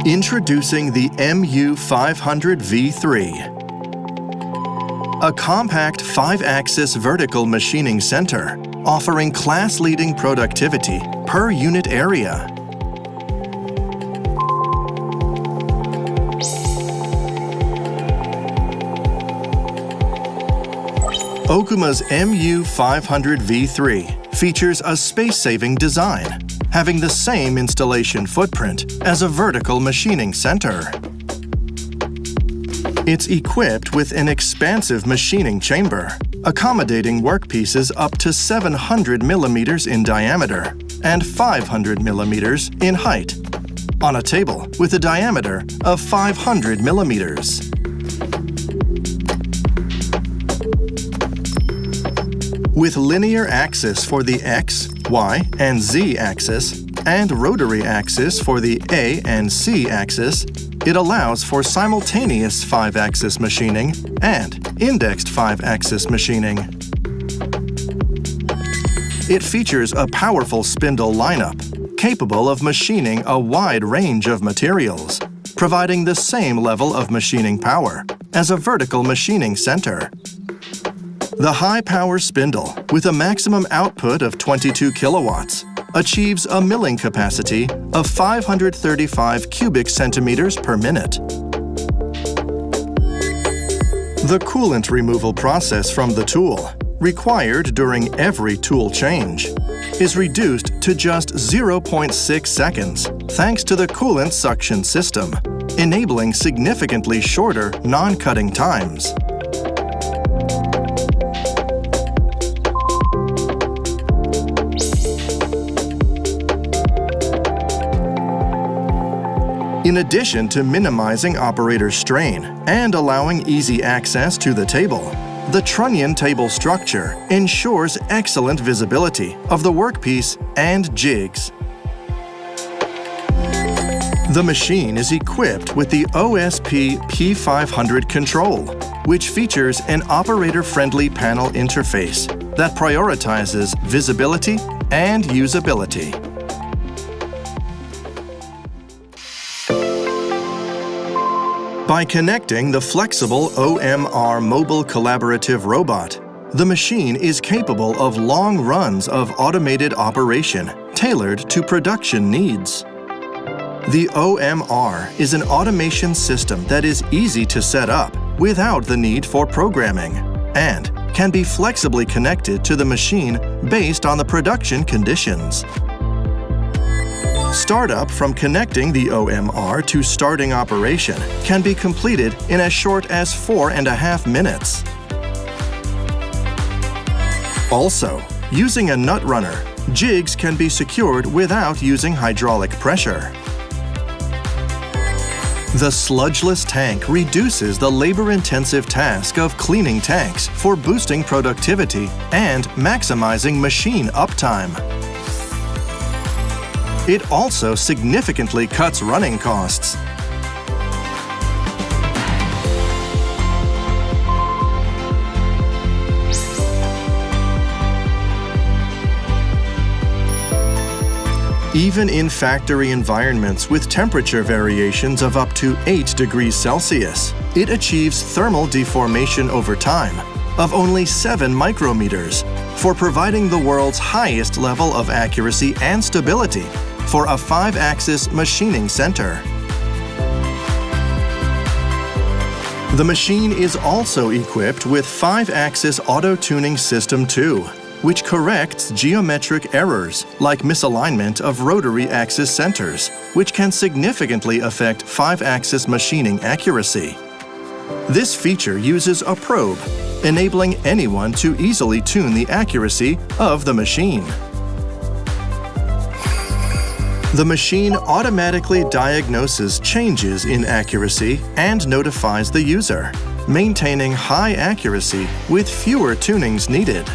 Introducing the MU500V3, a compact 5-axis vertical machining center offering class-leading productivity per unit area. Okuma's MU500V3 features a space-saving design, having the same installation footprint as a vertical machining center. It's equipped with an expansive machining chamber, accommodating workpieces up to 700 millimeters in diameter and 500 millimeters in height, on a table with a diameter of 500 millimeters. With linear axis for the X, Y, and Z axis, and rotary axis for the A and C axis, it allows for simultaneous 5-axis machining and indexed 5-axis machining. It features a powerful spindle lineup, capable of machining a wide range of materials, providing the same level of machining power as a vertical machining center. The high-power spindle, with a maximum output of 22 kilowatts, achieves a milling capacity of 535 cubic centimeters per minute. The coolant removal process from the tool, required during every tool change, is reduced to just 0.6 seconds thanks to the coolant suction system, enabling significantly shorter non-cutting times. In addition to minimizing operator strain and allowing easy access to the table, the Trunnion table structure ensures excellent visibility of the workpiece and jigs. The machine is equipped with the OSP P500 control, which features an operator-friendly panel interface that prioritizes visibility and usability. By connecting the flexible OMR mobile collaborative robot, the machine is capable of long runs of automated operation tailored to production needs. The OMR is an automation system that is easy to set up without the need for programming and can be flexibly connected to the machine based on the production conditions. Startup from connecting the OMR to starting operation can be completed in as short as 4.5 minutes. Also, using a nut runner, jigs can be secured without using hydraulic pressure. The sludgeless tank reduces the labor-intensive task of cleaning tanks for boosting productivity and maximizing machine uptime. It also significantly cuts running costs. Even in factory environments with temperature variations of up to 8 degrees Celsius, it achieves thermal deformation over time of only 7 micrometers for providing the world's highest level of accuracy and stability for a 5-axis machining center. The machine is also equipped with 5-axis auto-tuning system 2, which corrects geometric errors like misalignment of rotary axis centers, which can significantly affect 5-axis machining accuracy. This feature uses a probe, enabling anyone to easily tune the accuracy of the machine. The machine automatically diagnoses changes in accuracy and notifies the user, maintaining high accuracy with fewer tunings needed.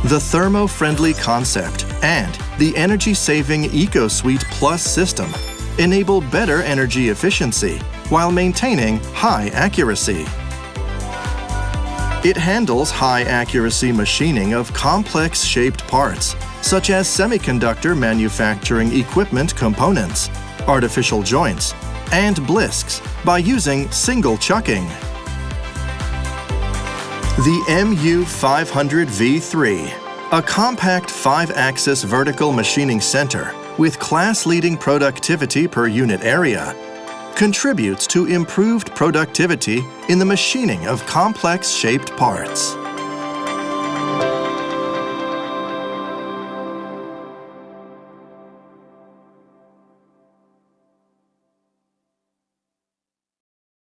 The Thermo-Friendly Concept and the energy-saving EcoSuite Plus system enable better energy efficiency while maintaining high accuracy. It handles high-accuracy machining of complex-shaped parts, such as semiconductor manufacturing equipment components, artificial joints, and blisks by using single chucking. The MU500V3, a compact 5-axis vertical machining center with class-leading productivity per unit area, contributes to improved productivity in the machining of complex-shaped parts.